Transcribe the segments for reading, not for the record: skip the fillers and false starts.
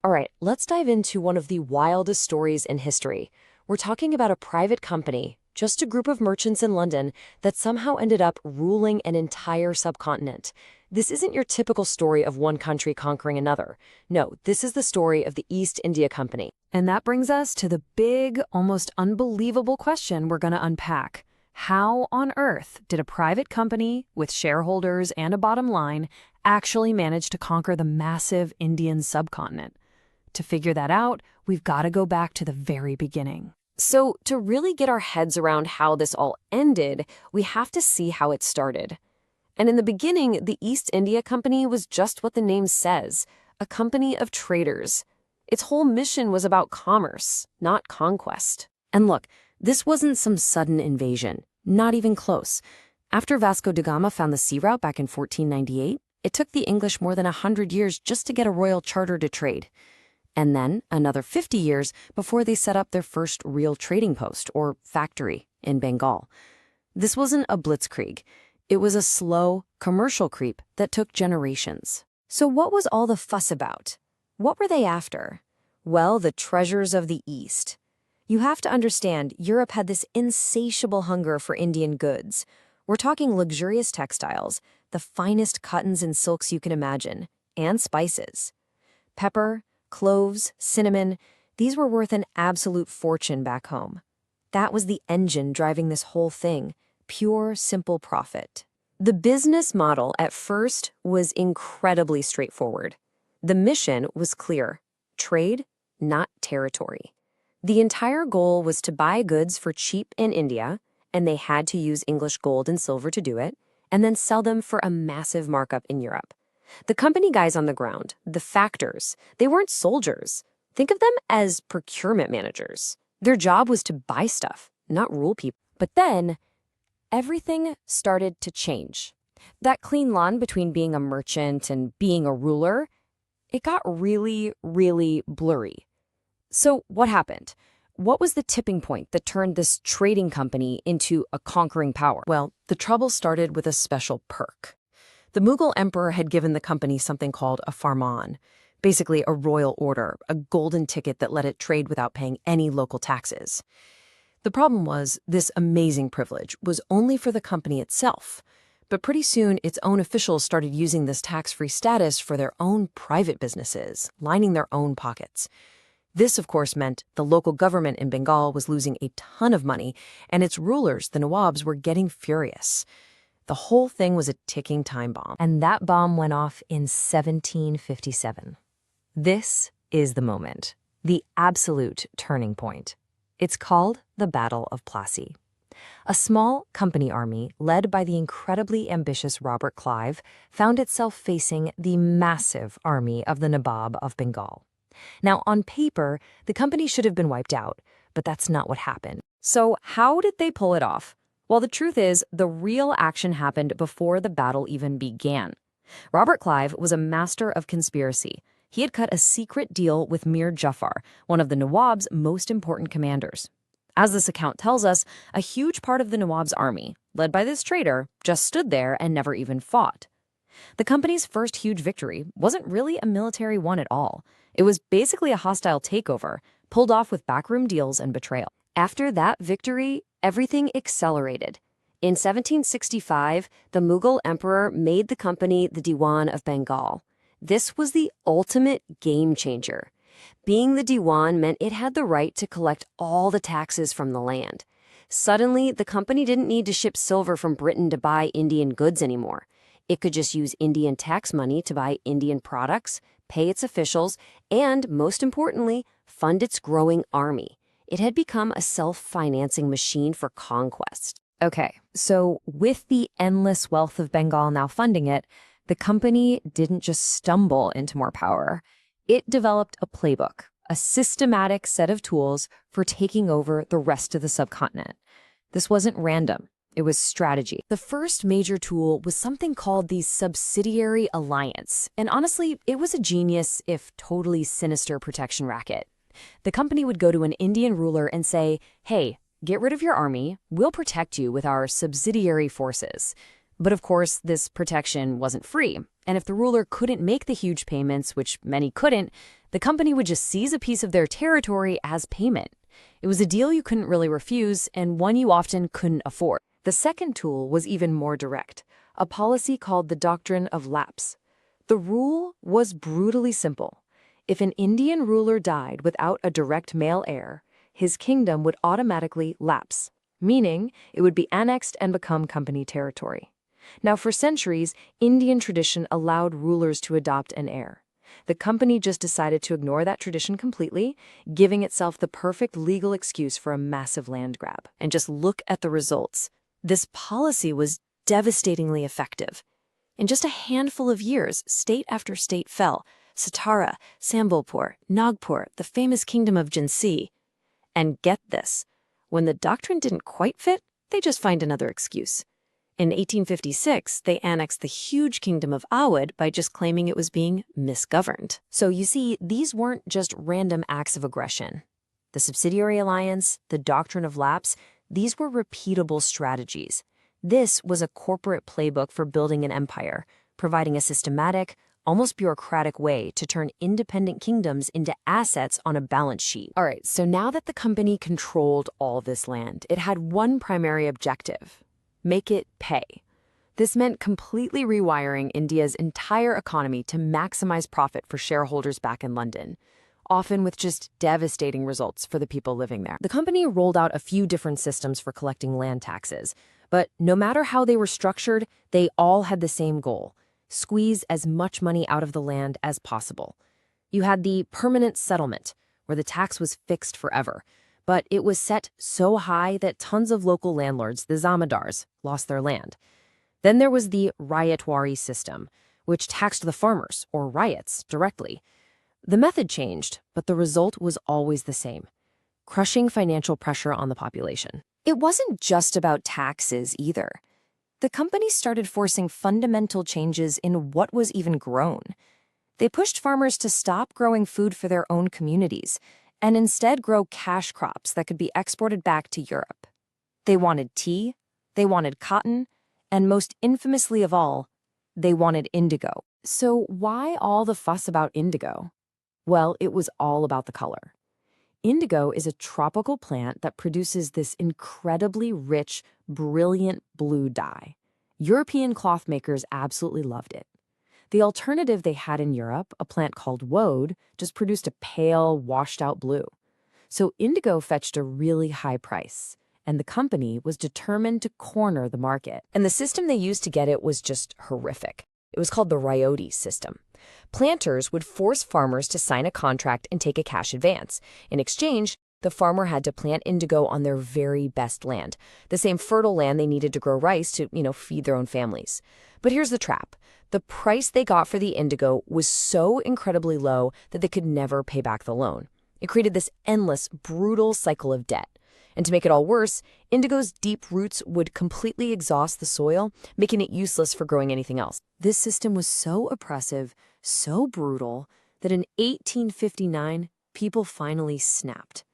All right, let's dive into one of the wildest stories in history. We're talking about a private company, just a group of merchants in London, that somehow ended up ruling an entire subcontinent. This isn't your typical story of one country conquering another. No, this is the story of the East India Company. And that brings us to the big, almost unbelievable question we're going to unpack. How on earth did a private company with shareholders and a bottom line actually manage to conquer the massive Indian subcontinent? To figure that out, we've got to go back to the very beginning. So, to really get our heads around how this all ended, we have to see how it started. And in the beginning, the East India Company was just what the name says, a company of traders. Its whole mission was about commerce, not conquest. And look, this wasn't some sudden invasion, not even close. After Vasco da Gama found the sea route back in 1498, it took the English more than 100 years just to get a royal charter to trade. And then another 50 years before they set up their first real trading post, or factory, in Bengal. This wasn't a blitzkrieg. It was a slow, commercial creep that took generations. So what was all the fuss about? What were they after? Well, the treasures of the East. You have to understand, Europe had this insatiable hunger for Indian goods. We're talking luxurious textiles, the finest cottons and silks you can imagine, and spices. Pepper, cloves, cinnamon, these were worth an absolute fortune back home. That was the engine driving this whole thing, pure, simple profit. The business model at first was incredibly straightforward. The mission was clear: trade, not territory. The entire goal was to buy goods for cheap in India, and they had to use English gold and silver to do it, and then sell them for a massive markup in Europe. The company guys on the ground, the factors, they weren't soldiers. Think of them as procurement managers. Their job was to buy stuff, not rule people. But then, everything started to change. That clean line between being a merchant and being a ruler, it got really, really blurry. So what happened? What was the tipping point that turned this trading company into a conquering power? Well, the trouble started with a special perk. The Mughal emperor had given the company something called a farman, basically a royal order, a golden ticket that let it trade without paying any local taxes. The problem was, this amazing privilege was only for the company itself, but pretty soon its own officials started using this tax-free status for their own private businesses, lining their own pockets. This, of course, meant the local government in Bengal was losing a ton of money, and its rulers, the Nawabs, were getting furious. The whole thing was a ticking time bomb. And that bomb went off in 1757. This is the moment, the absolute turning point. It's called the Battle of Plassey. A small company army led by the incredibly ambitious Robert Clive found itself facing the massive army of the Nawab of Bengal. Now, on paper, the company should have been wiped out, but that's not what happened. So how did they pull it off? Well, the truth is, the real action happened before the battle even began. Robert Clive was a master of conspiracy. He had cut a secret deal with Mir Jafar, one of the Nawab's most important commanders. As this account tells us, a huge part of the Nawab's army, led by this traitor, just stood there and never even fought. The company's first huge victory wasn't really a military one at all. It was basically a hostile takeover, pulled off with backroom deals and betrayal. After that victory, everything accelerated. In 1765, the Mughal emperor made the company the Diwan of Bengal. This was the ultimate game changer. Being the Diwan meant it had the right to collect all the taxes from the land. Suddenly, the company didn't need to ship silver from Britain to buy Indian goods anymore. It could just use Indian tax money to buy Indian products, pay its officials, and, most importantly, fund its growing army. It had become a self-financing machine for conquest. Okay, so with the endless wealth of Bengal now funding it, the company didn't just stumble into more power. It developed a playbook, a systematic set of tools for taking over the rest of the subcontinent. This wasn't random. It was strategy. The first major tool was something called the subsidiary alliance. And honestly, it was a genius, if totally sinister, protection racket. The company would go to an Indian ruler and say, hey, get rid of your army, we'll protect you with our subsidiary forces. But of course, this protection wasn't free. And if the ruler couldn't make the huge payments, which many couldn't, The company would just seize a piece of their territory as payment. It was a deal you couldn't really refuse and one you often couldn't afford. The second tool was even more direct, a policy called the Doctrine of Lapse. The rule was brutally simple. If an Indian ruler died without a direct male heir, his kingdom would automatically lapse, meaning it would be annexed and become company territory. Now, for centuries, Indian tradition allowed rulers to adopt an heir. The company just decided to ignore that tradition completely, giving itself the perfect legal excuse for a massive land grab. And just look at the results. This policy was devastatingly effective. In just a handful of years, state after state fell. Satara, Sambalpur, Nagpur, the famous kingdom of Jhansi. And get this, when the doctrine didn't quite fit, they just find another excuse. In 1856, they annexed the huge kingdom of Awadh by just claiming it was being misgoverned. So you see, these weren't just random acts of aggression. The subsidiary alliance, the doctrine of lapse, these were repeatable strategies. This was a corporate playbook for building an empire, providing a systematic, almost bureaucratic way to turn independent kingdoms into assets on a balance sheet. All right, so now that the company controlled all this land, it had one primary objective: make it pay. This meant completely rewiring India's entire economy to maximize profit for shareholders back in London, often with just devastating results for the people living there. The company rolled out a few different systems for collecting land taxes, but no matter how they were structured, they all had the same goal: squeeze as much money out of the land as possible. You had the permanent settlement, where the tax was fixed forever, but it was set so high that tons of local landlords, the zamindars, lost their land. Then there was the Ryotwari system, which taxed the farmers, or ryots, directly. The method changed, but the result was always the same: crushing financial pressure on the population. It wasn't just about taxes either. The company started forcing fundamental changes in what was even grown. They pushed farmers to stop growing food for their own communities and instead grow cash crops that could be exported back to Europe. They wanted tea, they wanted cotton, and most infamously of all, they wanted indigo. So why all the fuss about indigo? Well, it was all about the color. Indigo is a tropical plant that produces this incredibly rich, brilliant blue dye. European cloth makers absolutely loved it. The alternative they had in Europe, a plant called woad, just produced a pale, washed-out blue. So indigo fetched a really high price, and the company was determined to corner the market. And the system they used to get it was just horrific. It was called the Ryotwari system. Planters would force farmers to sign a contract and take a cash advance. In exchange, the farmer had to plant indigo on their very best land, the same fertile land they needed to grow rice to, feed their own families. But here's the trap. The price they got for the indigo was so incredibly low that they could never pay back the loan. It created this endless, brutal cycle of debt. And to make it all worse, indigo's deep roots would completely exhaust the soil, making it useless for growing anything else. This system was so oppressive, so brutal, that in 1859, people finally snapped.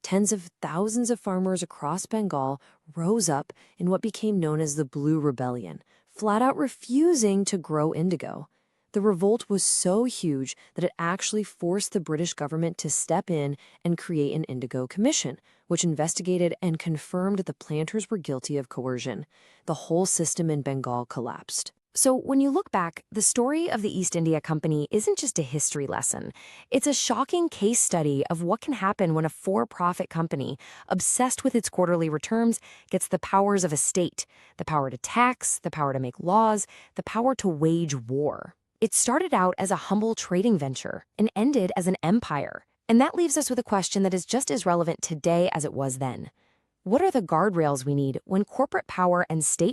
Tens of thousands of farmers across Bengal rose up in what became known as the Blue Rebellion, flat out refusing to grow indigo. The revolt was so huge that it actually forced the British government to step in and create an Indigo Commission, which investigated and confirmed the planters were guilty of coercion. The whole system in Bengal collapsed. So when you look back, the story of the East India Company isn't just a history lesson. It's a shocking case study of what can happen when a for-profit company, obsessed with its quarterly returns, gets the powers of a state, the power to tax, the power to make laws, the power to wage war. It started out as a humble trading venture and ended as an empire. And that leaves us with a question that is just as relevant today as it was then. What are the guardrails we need when corporate power and state